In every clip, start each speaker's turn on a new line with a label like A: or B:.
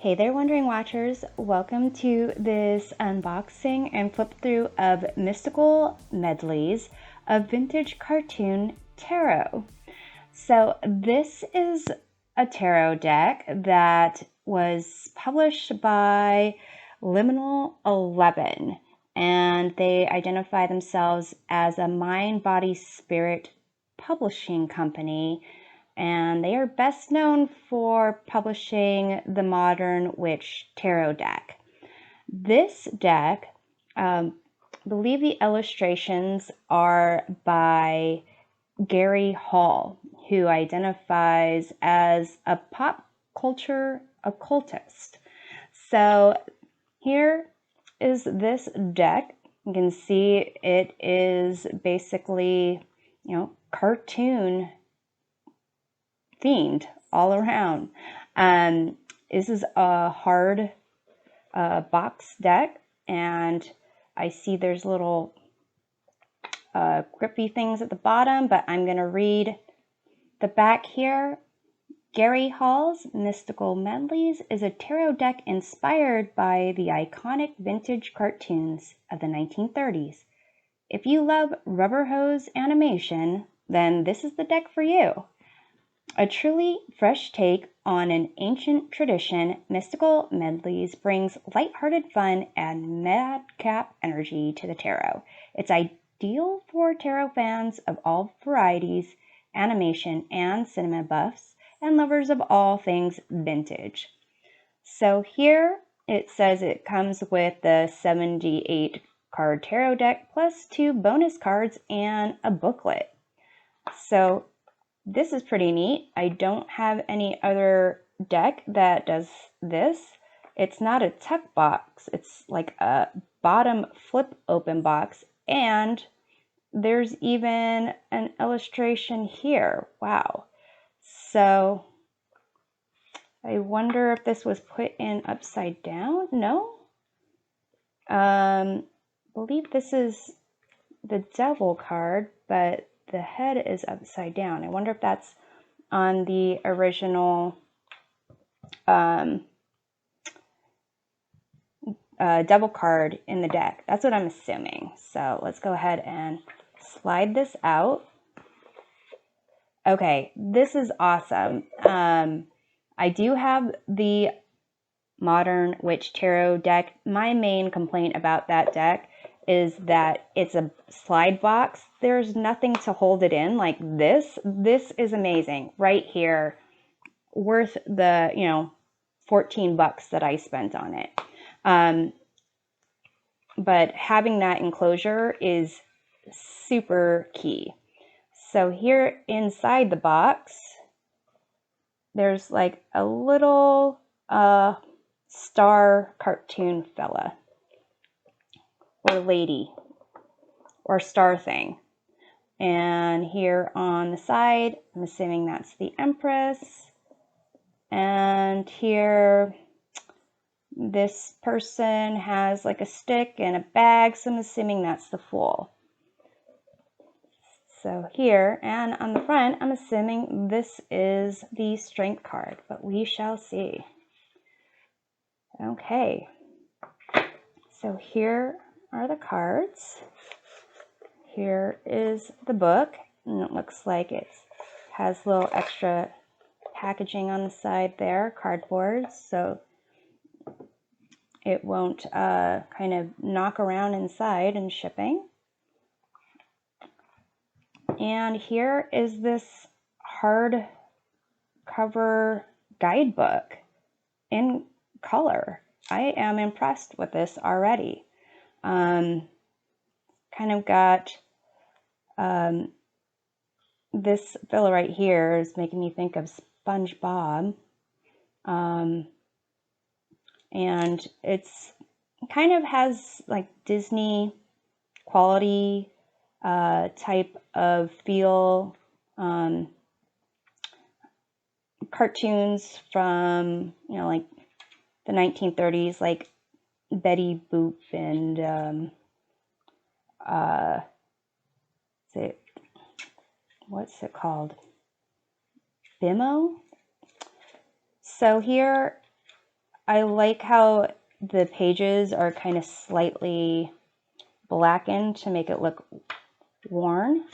A: Hey there, Wandering Watchers. Welcome to this unboxing and flip through of Mystical Medleys of Vintage Cartoon Tarot. So this is a tarot deck that was published by Liminal 11, and they identify themselves as a mind, body, spirit publishing company, and they are best known for publishing the Modern Witch Tarot deck. This deck, I believe the illustrations are by Gary Hall, who identifies as a pop culture occultist. So here is this deck. You can see it is basically, cartoon themed all around. This is a hard box deck, and I see there's little grippy things at the bottom, but I'm going to read the back here. Gary Hall's Mystical Medleys is a tarot deck inspired by the iconic vintage cartoons of the 1930s. If you love rubber hose animation, then this is the deck for you. A truly fresh take on an ancient tradition, Mystical Medleys brings lighthearted fun and madcap energy to the tarot. It's ideal for tarot fans of all varieties, animation and cinema buffs, and lovers of all things vintage. So here it says it comes with the 78 card tarot deck plus 2 bonus cards and a booklet. So this is pretty neat. I don't have any other deck that does this. It's not a tuck box. It's like a bottom flip open box, and there's even an illustration here. Wow. So I wonder if this was put in upside down. No. I believe this is the Devil card, but the head is upside down. I wonder if that's on the original Devil card in the deck. That's what I'm assuming. So let's go ahead and slide this out. Okay, this is awesome. I do have the Modern Witch Tarot deck. My main complaint about that deck is that it's a slide box. There's nothing to hold it in like this. This is amazing right here, worth the 14 bucks that I spent on it. But having that enclosure is super key. So here inside the box, there's like a little star cartoon fella or lady or star thing. And here on the side, I'm assuming that's the Empress. And here, this person has like a stick and a bag, so I'm assuming that's the Fool. So here, and on the front, I'm assuming this is the Strength card, but we shall see. Okay, so here are the cards. Here is the book, and it looks like it has a little extra packaging on the side there, cardboard, so it won't kind of knock around inside in shipping. And here is this hardcover guidebook in color. I am impressed with this already. Kind of got this fella right here is making me think of SpongeBob. And it's kind of has like Disney quality type of feel. Cartoons from like the 1930s, like Betty Boop and what's it called? Bimbo. So here I like how the pages are kind of slightly blackened to make it look worn.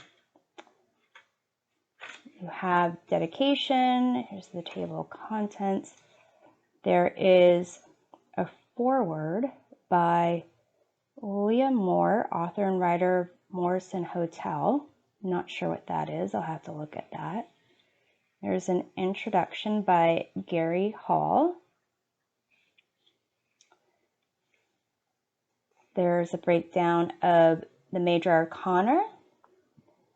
A: You have dedication. Here's the table of contents. There is a foreword by Leah Moore, author and writer of Morrison Hotel. Not sure what that is. I'll have to look at that. There's an introduction by Gary Hall. There's a breakdown of the major arcana.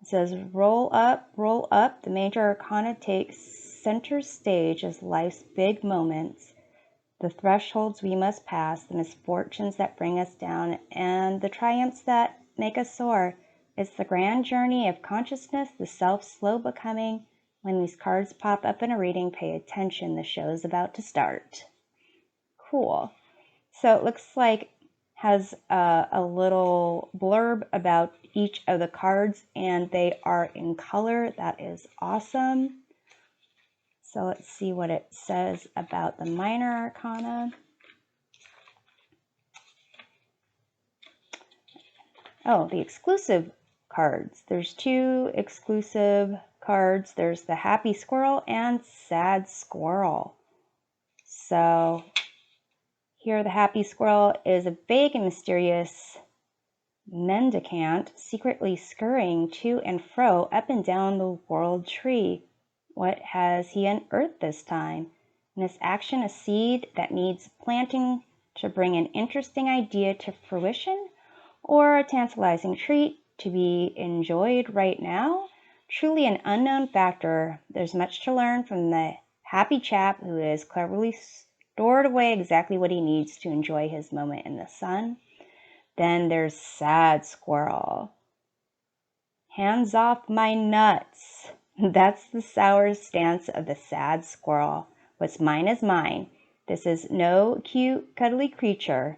A: It says, roll up, roll up. The major arcana takes center stage as life's big moments, the thresholds we must pass, the misfortunes that bring us down, and the triumphs that make us soar. It's the grand journey of consciousness, the self's slow becoming. When these cards pop up in a reading, pay attention. The show's about to start. Cool. So it looks like has a little blurb about each of the cards, and they are in color. That is awesome. So let's see what it says about the minor arcana. Oh, the exclusive cards. There's 2 exclusive cards. There's the Happy Squirrel and Sad Squirrel. So here the Happy Squirrel is a vague and mysterious mendicant secretly scurrying to and fro up and down the world tree. What has he unearthed this time? In his action, a seed that needs planting to bring an interesting idea to fruition, or a tantalizing treat to be enjoyed right now? Truly an unknown factor. There's much to learn from the happy chap who has cleverly stored away exactly what he needs to enjoy his moment in the sun. Then there's Sad Squirrel. Hands off my nuts. That's the sour stance of the sad squirrel. What's mine is mine. This is no cute, cuddly creature.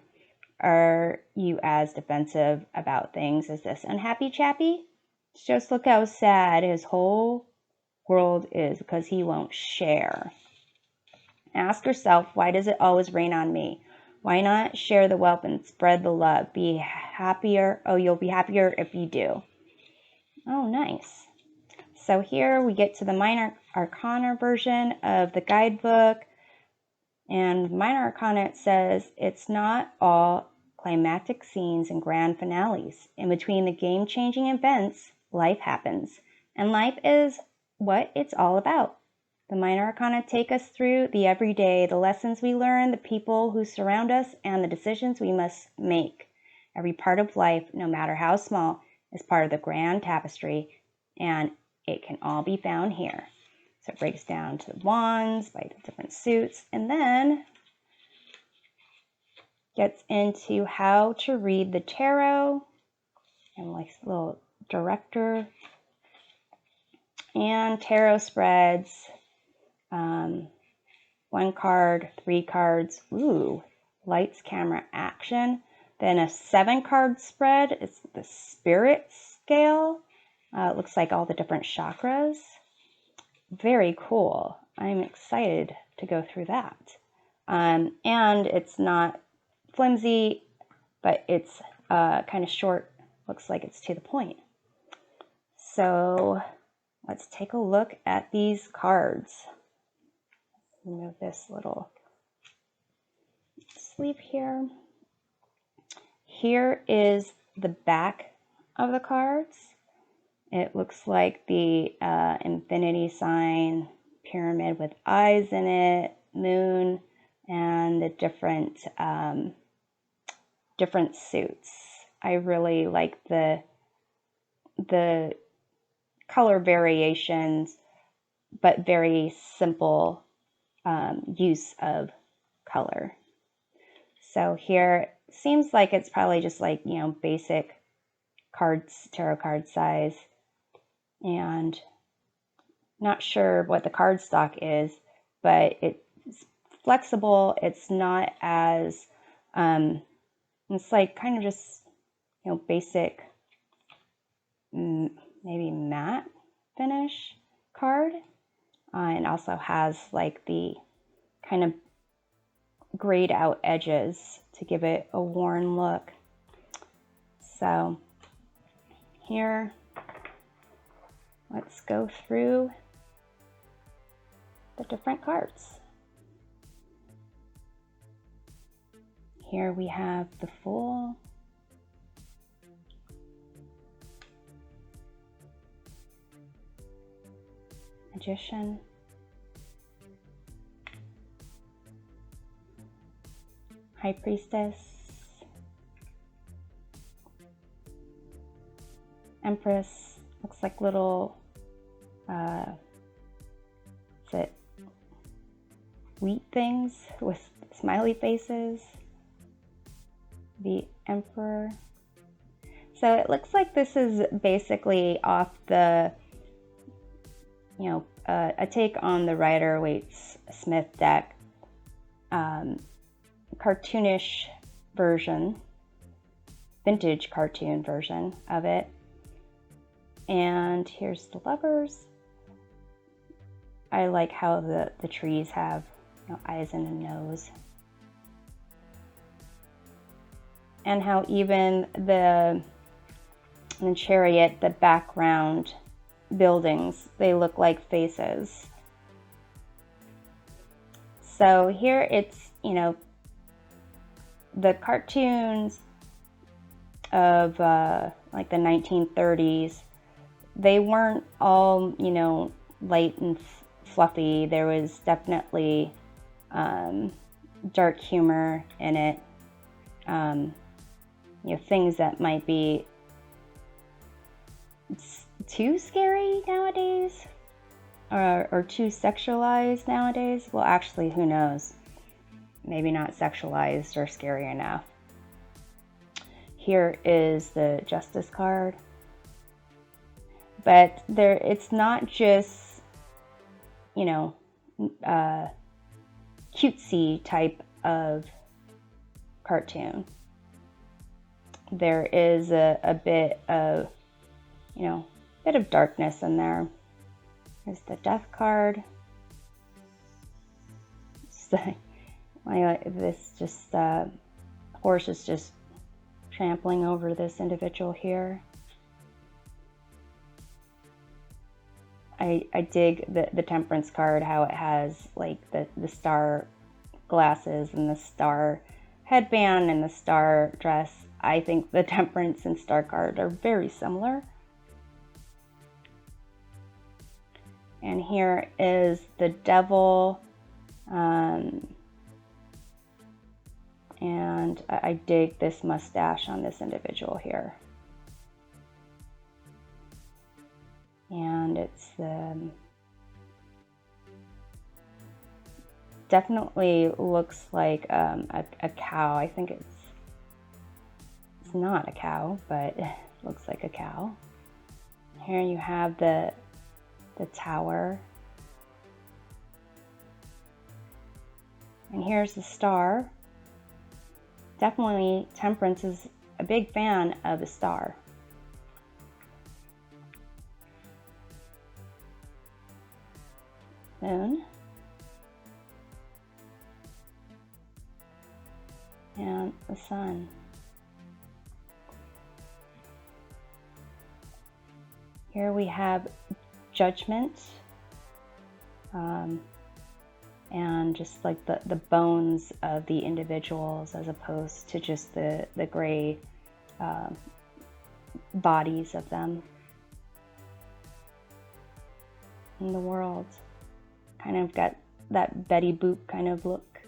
A: Are you as defensive about things as this unhappy chappy? Just look how sad his whole world is because he won't share. Ask yourself, why does it always rain on me? Why not share the wealth and spread the love? Be happier. Oh, you'll be happier if you do. Oh, nice. So here we get to the minor arcana version of the guidebook. And minor arcana, it says, it's not all climactic scenes and grand finales. In between the game-changing events, life happens. And life is what it's all about. The minor arcana take us through the everyday, the lessons we learn, the people who surround us, and the decisions we must make. Every part of life, no matter how small, is part of the grand tapestry, and it can all be found here. So it breaks down to the wands by the different suits, and then gets into how to read the tarot, and like a little director, and tarot spreads. 1 card, 3 cards, ooh, lights, camera, action. Then a 7-card spread, it's the spirit scale. It looks like all the different chakras. Very cool. I'm excited to go through that. And it's not flimsy, but it's kind of short. Looks like it's to the point. So let's take a look at these cards. Remove this little sleeve here. Here is the back of the cards. It looks like the infinity sign, pyramid with eyes in it, moon, and the different suits. I really like the color variations, but very simple use of color. So here it seems like it's probably just like, you know, basic cards, tarot card size, and not sure what the card stock is, but it's flexible. It's not as it's like kind of just, you know, basic, maybe matte finish card. And also has like the kind of grayed out edges to give it a worn look. So here, let's go through the different cards. Here we have the Fool, Magician, High Priestess, Empress, looks like little, is it wheat things with smiley faces, the Emperor. So it looks like this is basically off the, you know, a take on the Rider Waite Smith deck, cartoonish version, vintage cartoon version of it. And here's the Lovers. I like how the trees have, you know, eyes and a nose. And how even the Chariot, the background buildings, they look like faces. So here it's, you know, the cartoons of like the 1930s, they weren't all, you know, light and fluffy. There was definitely dark humor in it. You know, things that might be too scary nowadays, or too sexualized nowadays. Well, actually, who knows? Maybe not sexualized or scary enough. Here is the Justice card. But it's not just, you know, cutesy type of cartoon. There is a bit of, you know, bit of darkness in there. There's the Death card. So, this just horse is just trampling over this individual here. I dig the Temperance card, how it has like the star glasses and the star headband and the star dress. I think the Temperance and Star card are very similar. And here is the Devil. And I dig this mustache on this individual here. And it's definitely looks like a cow. I think it's not a cow, but it looks like a cow. Here you have the Tower. And here's the Star. Definitely Temperance is a big fan of the Star. Moon. And the Sun. Here we have Judgment, and just like the bones of the individuals as opposed to just the gray bodies of them. And the World kind of got that Betty Boop kind of look.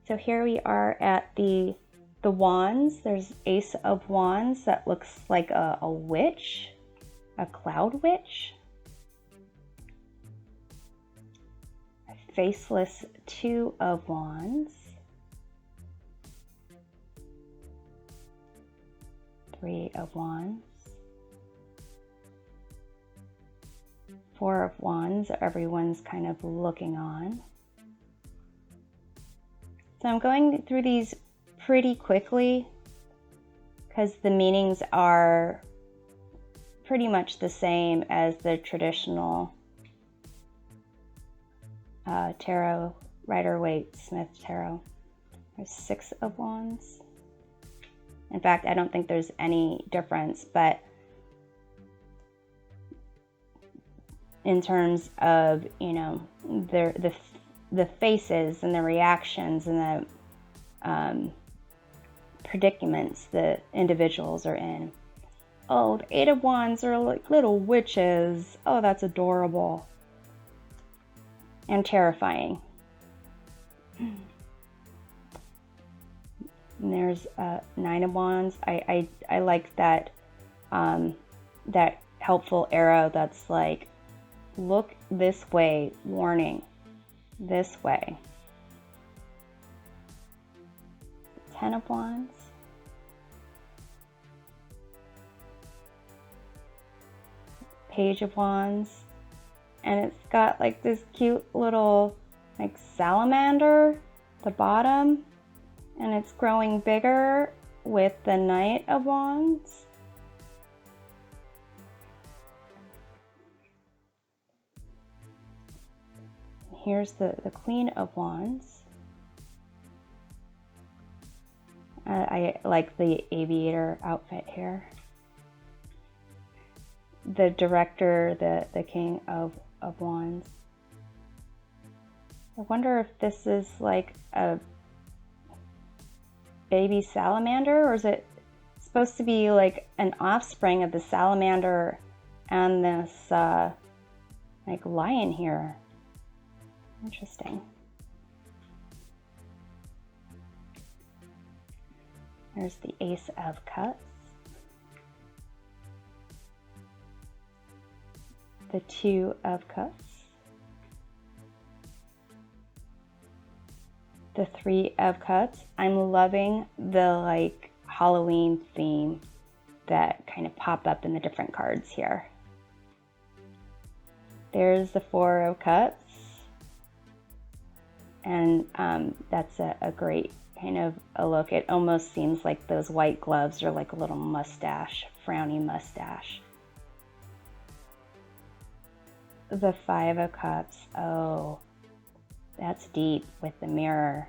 A: So here we are at the Wands. There's Ace of Wands that looks like a witch, a cloud witch. A faceless Two of Wands. Three of Wands. Four of Wands, everyone's kind of looking on. So I'm going through these pretty quickly because the meanings are pretty much the same as the traditional tarot Rider Waite Smith Tarot. There's 6 of Wands. In fact, I don't think there's any difference, but in terms of, you know, the faces and the reactions and the predicaments the individuals are in. Oh, the 8 of Wands are like little witches. Oh, that's adorable. And terrifying. And there's 9 of Wands. I like that that helpful arrow that's like, look this way, warning, this way. 10 of Wands. Page of Wands, and it's got like this cute little like salamander at the bottom, and it's growing bigger with the Knight of Wands. Here's the Queen of Wands. I like the aviator outfit here. The director, the King of Wands. I wonder if this is like a baby salamander, or is it supposed to be like an offspring of the salamander and this like lion here? Interesting. There's the Ace of Cups. The 2 of Cups, the 3 of Cups. I'm loving the like Halloween theme that kind of pop up in the different cards here. There's the 4 of Cups, and that's a great kind of a look. It almost seems like those white gloves are like a little mustache, frowny mustache. The 5 of Cups. Oh, that's deep with the mirror.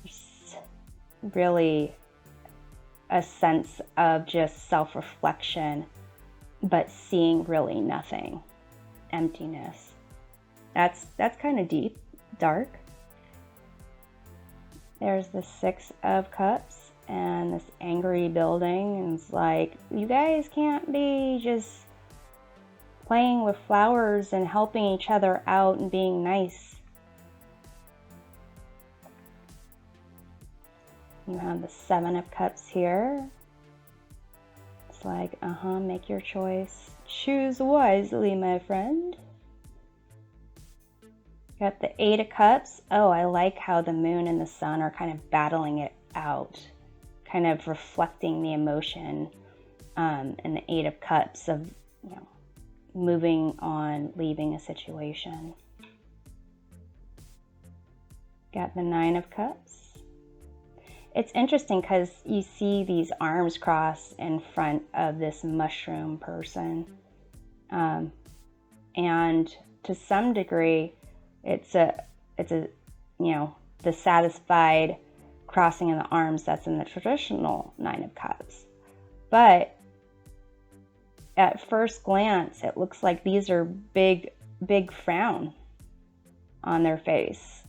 A: There's really a sense of just self-reflection, but seeing really nothing. Emptiness. That's kind of deep, dark. There's the 6 of Cups and this angry building, and it's like, you guys can't be just playing with flowers and helping each other out and being nice. You have the 7 of Cups here. It's like, make your choice. Choose wisely, my friend. Got the 8 of Cups. Oh, I like how the moon and the sun are kind of battling it out, kind of reflecting the emotion in the 8 of Cups of, you know, moving on, leaving a situation. Got the 9 of Cups. It's interesting because you see these arms crossed in front of this mushroom person. And to some degree, it's a, you know, the satisfied crossing of the arms that's in the traditional 9 of Cups. But at first glance, it looks like these are big frown on their face.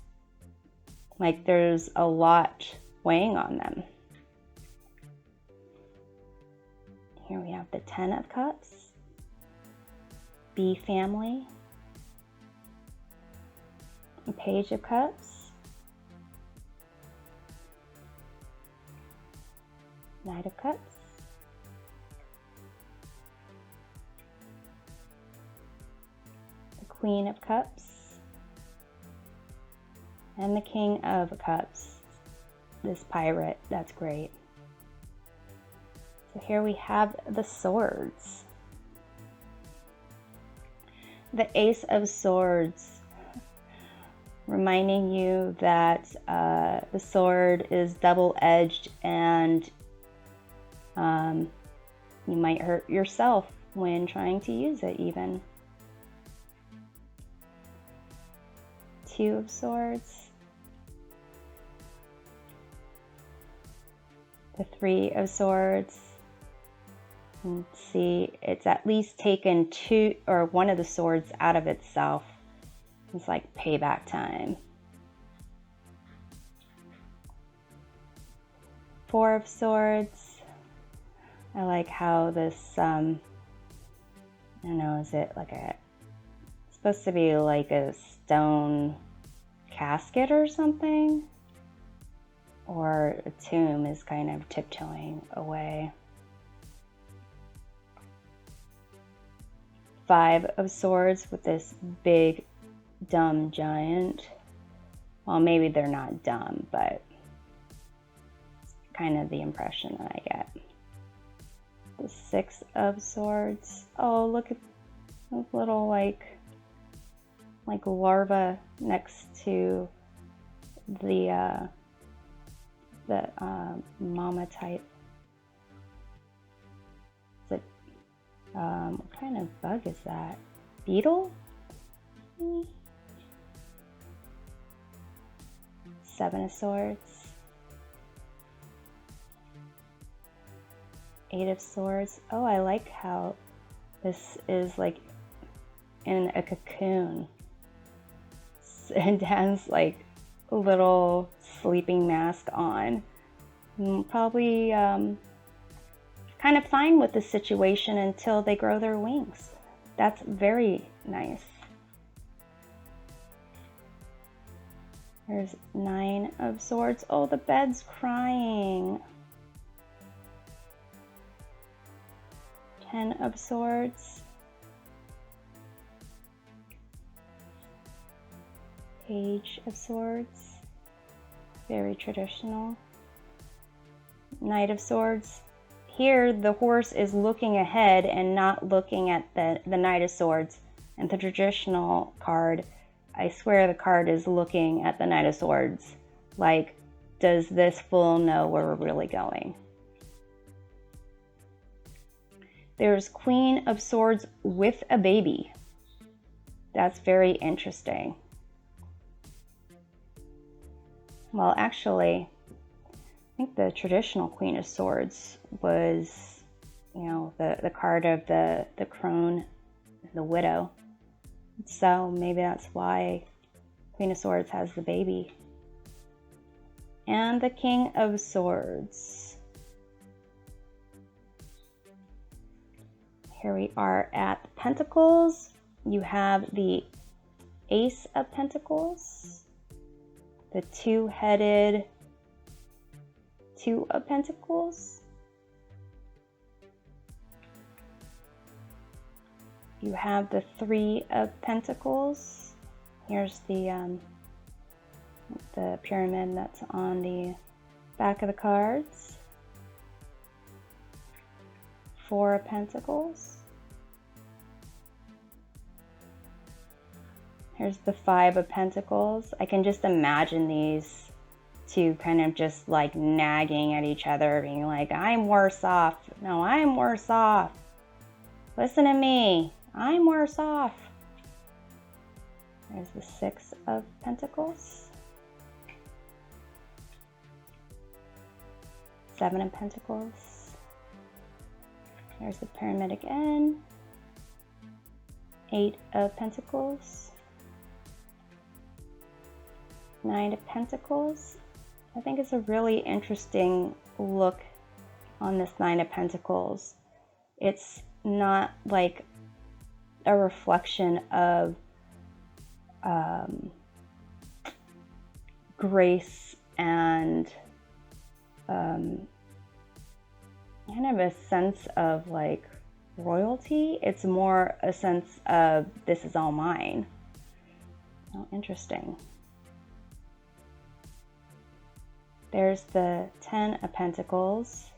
A: Like there's a lot weighing on them. Here we have the 10 of Cups. Be family. A Page of Cups. Knight of Cups. Queen of Cups, and the King of Cups, this pirate. That's great. So here we have the swords. The Ace of Swords, reminding you that the sword is double-edged, and you might hurt yourself when trying to use it even. 2 of Swords. the Three of Swords. And see, it's at least taken two or one of the swords out of itself. It's like payback time. Four of Swords. I like how this, I don't know, is it like a, it's supposed to be like a stone casket or something? Or a tomb is kind of tiptoeing away. Five of Swords with this big, dumb giant. Well, maybe they're not dumb, but it's kind of the impression that I get. The Six of Swords. Oh, look at those little like larva next to the mama type. Is it, what kind of bug is that? Beetle? Seven of Swords. Eight of Swords. Oh, I like how this is like in a cocoon. It has like a little sleeping mask on. Probably kind of fine with the situation until they grow their wings. That's very nice. There's Nine of Swords. Oh, the bed's crying. 10 of Swords. Page of Swords. Very traditional. Knight of Swords. Here, the horse is looking ahead and not looking at the Knight of Swords. And the traditional card, I swear the card is looking at the Knight of Swords. Like, does this fool know where we're really going? There's Queen of Swords with a baby. That's very interesting. Well, actually, I think the traditional Queen of Swords was, you know, the card of the crone, the widow. So maybe that's why Queen of Swords has the baby. And the King of Swords. Here we are at the Pentacles. You have the Ace of Pentacles, the two-headed Two of Pentacles. You have the Three of Pentacles. Here's the pyramid that's on the back of the cards. Four of Pentacles. Here's the Five of Pentacles. I can just imagine these two kind of just like nagging at each other, being like, I'm worse off. No, I'm worse off. Listen to me. I'm worse off. There's the Six of Pentacles. Seven of Pentacles. There's the pyramid again. Eight of Pentacles. Nine of Pentacles. I think it's a really interesting look on this Nine of Pentacles. It's not like a reflection of grace and kind of a sense of like royalty. It's more a sense of this is all mine. Oh, interesting. There's the Ten of Pentacles.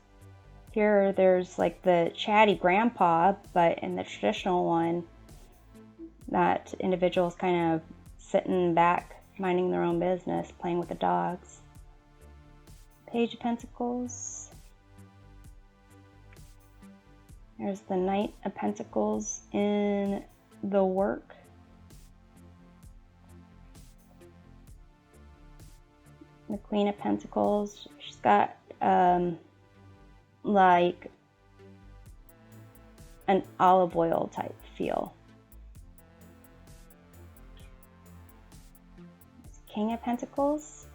A: Here there's like the chatty grandpa, but in the traditional one, that individual is kind of sitting back, minding their own business, playing with the dogs. Page of Pentacles. There's the Knight of Pentacles in the work. The Queen of Pentacles. She's got like an olive oil type feel. King of Pentacles.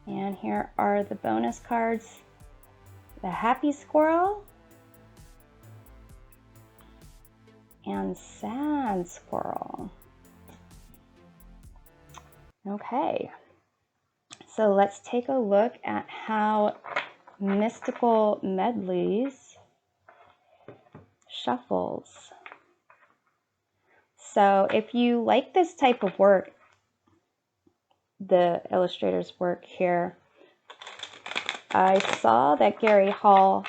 A: And here are the bonus cards. The Happy Squirrel and Sad Squirrel. Okay, so let's take a look at how Mystical Medleys shuffles. So if you like this type of work, the illustrator's work here, I saw that Gary Hall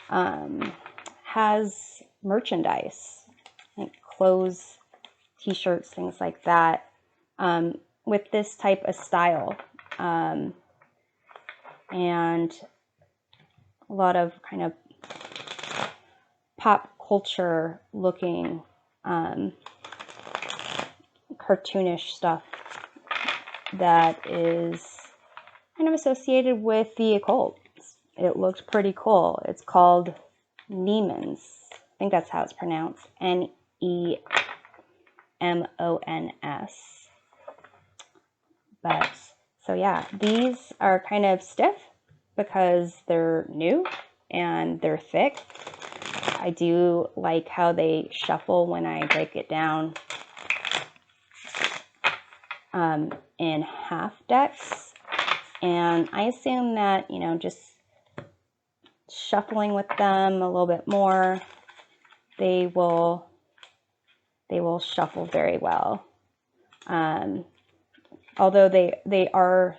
A: has merchandise, like clothes, t-shirts, things like that, with this type of style, and a lot of kind of pop culture looking cartoonish stuff that is kind of associated with the occult. It looks pretty cool. It's called Nemons. I think that's how it's pronounced. Nemons. But so yeah, these are kind of stiff because they're new and they're thick. I do like how they shuffle when I break it down in half decks. And I assume that, you know, just shuffling with them a little bit more, they will shuffle very well. Although they are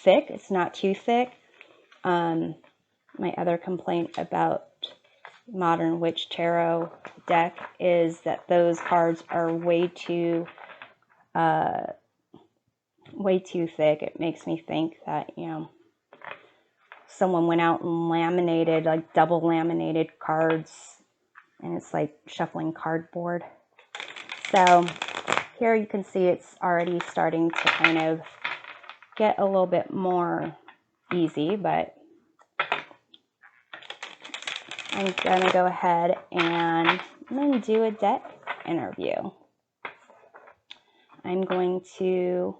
A: thick, it's not too thick. My other complaint about Modern Witch Tarot deck is that those cards are way too thick. It makes me think that, you know, someone went out and laminated, like double laminated cards, and it's like shuffling cardboard. So here you can see it's already starting to kind of get a little bit more easy, but I'm gonna go ahead and I'm gonna do a deck interview. I'm going to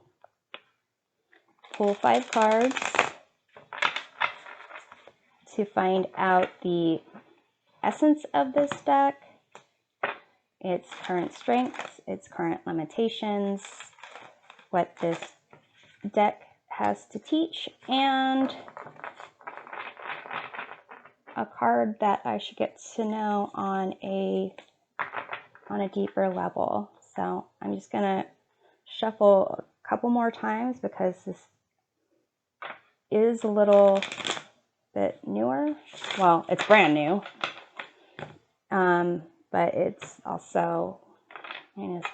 A: pull 5 cards to find out the essence of this deck, its current strengths, its current limitations, what this deck has to teach, and a card that I should get to know on a deeper level. So I'm just gonna shuffle a couple more times because this is a little bit newer. Well, it's brand new, but it's also kind of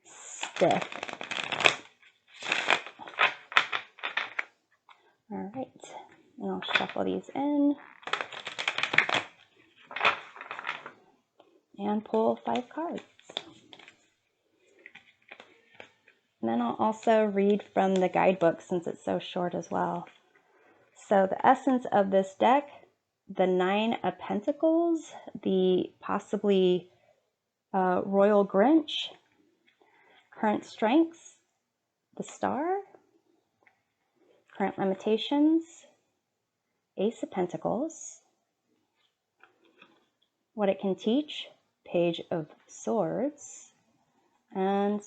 A: stiff. All right, and I'll shuffle these in and pull 5 cards. And then I'll also read from the guidebook since it's so short as well. So the essence of this deck, the 9 of Pentacles, the possibly Royal Grinch, current strengths, the Star, current limitations, Ace of Pentacles, what it can teach, Page of Swords, and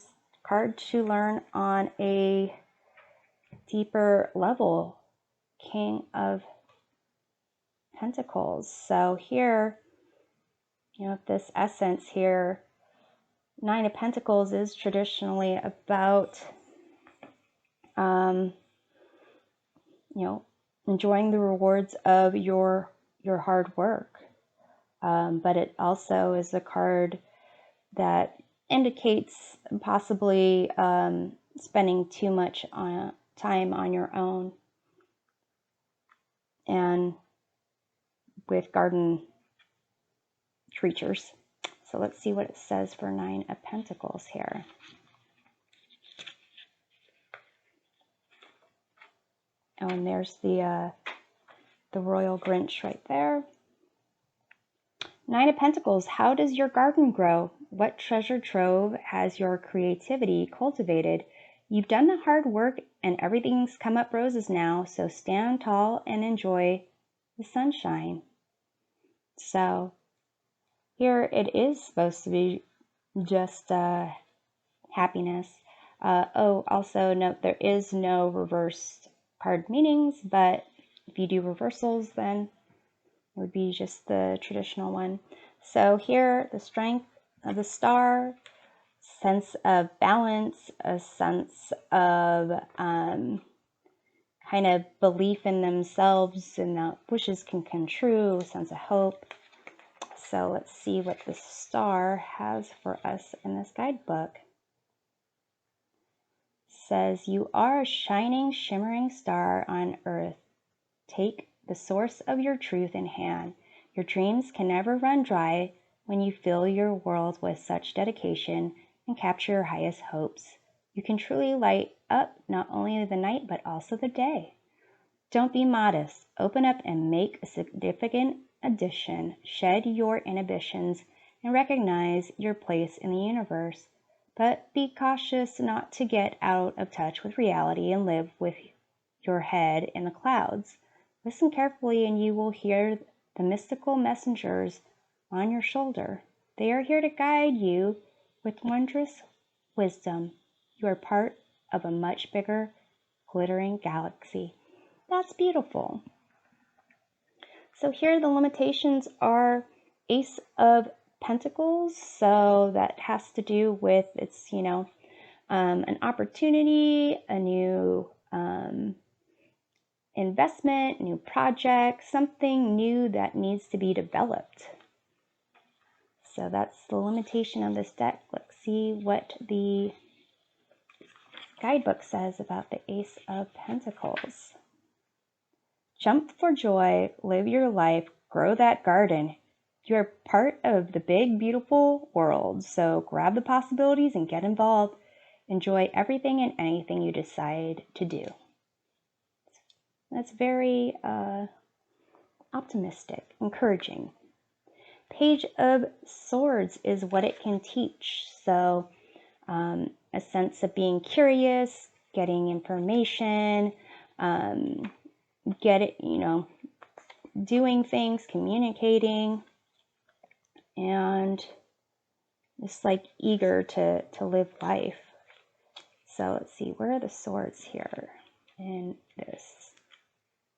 A: card to learn on a deeper level, King of Pentacles. So here, you know, this essence here, 9 of Pentacles is traditionally about, you know, enjoying the rewards of your hard work. But it also is a card that indicates possibly spending too much time on your own and with garden creatures. So let's see what it says for 9 of Pentacles here. Oh, and there's the Royal Grinch right there. Nine of Pentacles, how does your garden grow? What treasure trove has your creativity cultivated? You've done the hard work and everything's come up roses now, so stand tall and enjoy the sunshine. So here it is supposed to be just happiness. Also note there is no reversed card meanings, but if you do reversals, then it would be just the traditional one. So here, the strength of the star, sense of balance, a sense of kind of belief in themselves and that wishes can come true, a sense of hope. So let's see what the star has for us in this guidebook. It says, you are a shining, shimmering star on earth. Take the source of your truth in hand. Your dreams can never run dry when you fill your world with such dedication and capture your highest hopes. You can truly light up not only the night but also the day. Don't be modest. Open up and make a significant addition. Shed your inhibitions and recognize your place in the universe. But be cautious not to get out of touch with reality and live with your head in the clouds. Listen carefully and you will hear the mystical messengers on your shoulder. They are here to guide you with wondrous wisdom. You are part of a much bigger, glittering galaxy. That's beautiful. So here the limitations are Ace of Pentacles. So that has to do with it's, an opportunity, a new investment, new project, something new that needs to be developed. So that's the limitation of this deck. Let's see what the guidebook says about the Ace of Pentacles. Jump for joy, live your life, grow that garden. You're part of the big, beautiful world. So grab the possibilities and get involved. Enjoy everything and anything you decide to do. That's very optimistic, encouraging. Page of Swords is what it can teach. So a sense of being curious, getting information, doing things, communicating, and just like eager to live life. So let's see, where are the swords here in this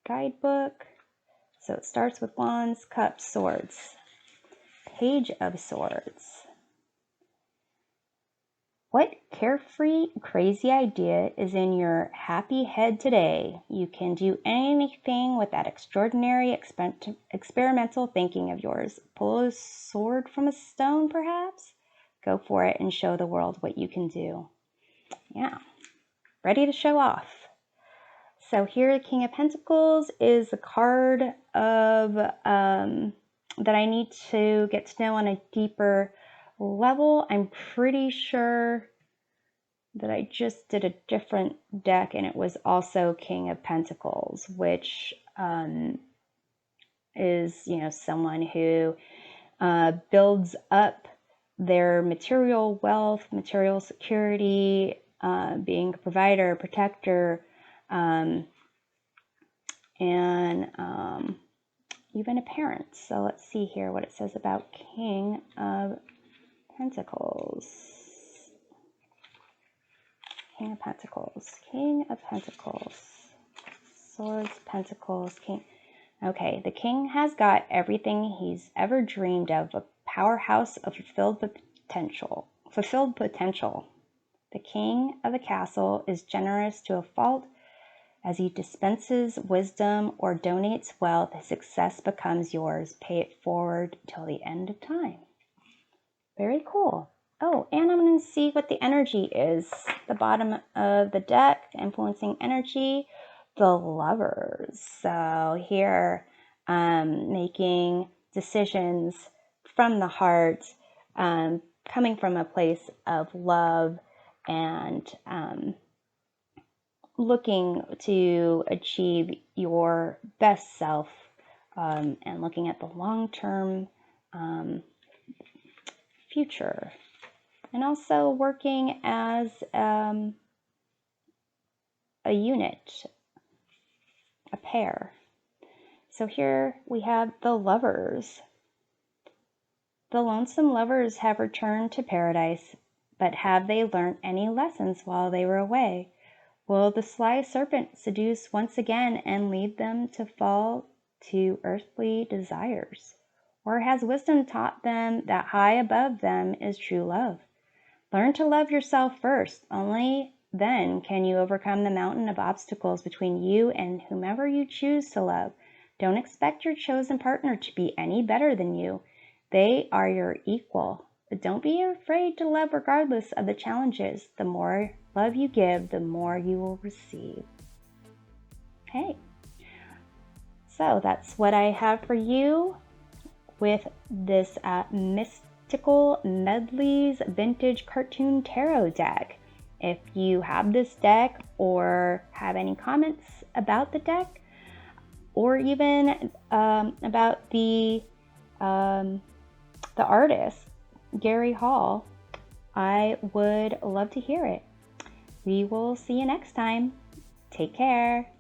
A: guidebook? So it starts with wands, cups, swords. Page of Swords. What carefree, crazy idea is in your happy head today? You can do anything with that extraordinary, experimental thinking of yours. Pull a sword from a stone, perhaps? Go for it and show the world what you can do. Yeah, ready to show off. So here, the King of Pentacles is a card of that I need to get to know on a deeper level. I'm pretty sure that I just did a different deck and it was also King of Pentacles, which is, someone who builds up their material wealth, material security, being a provider, protector, and even a parent. So let's see here what it says about King of Pentacles. King of Pentacles. King of Pentacles. Swords, Pentacles, King. Okay, the king has got everything he's ever dreamed of, a powerhouse of fulfilled potential. The king of the castle is generous to a fault. As he dispenses wisdom or donates wealth, his success becomes yours. Pay it forward till the end of time. Very cool. Oh, and I'm going to see what the energy is. The bottom of the deck, the influencing energy, the Lovers. So here, making decisions from the heart, coming from a place of love and looking to achieve your best self and looking at the long-term future, and also working as a unit, a pair. So here we have the Lovers. The lonesome lovers have returned to paradise, but have they learnt any lessons while they were away? Will the sly serpent seduce once again and lead them to fall to earthly desires? Or has wisdom taught them that high above them is true love? Learn to love yourself first. Only then can you overcome the mountain of obstacles between you and whomever you choose to love. Don't expect your chosen partner to be any better than you. They are your equal. But don't be afraid to love regardless of the challenges. The more love you give, the more you will receive. Okay. So that's what I have for you with this Mystical Medleys Vintage Cartoon Tarot deck. If you have this deck or have any comments about the deck, or even about the artist, Gary Hall, I would love to hear it. We will see you next time. Take care.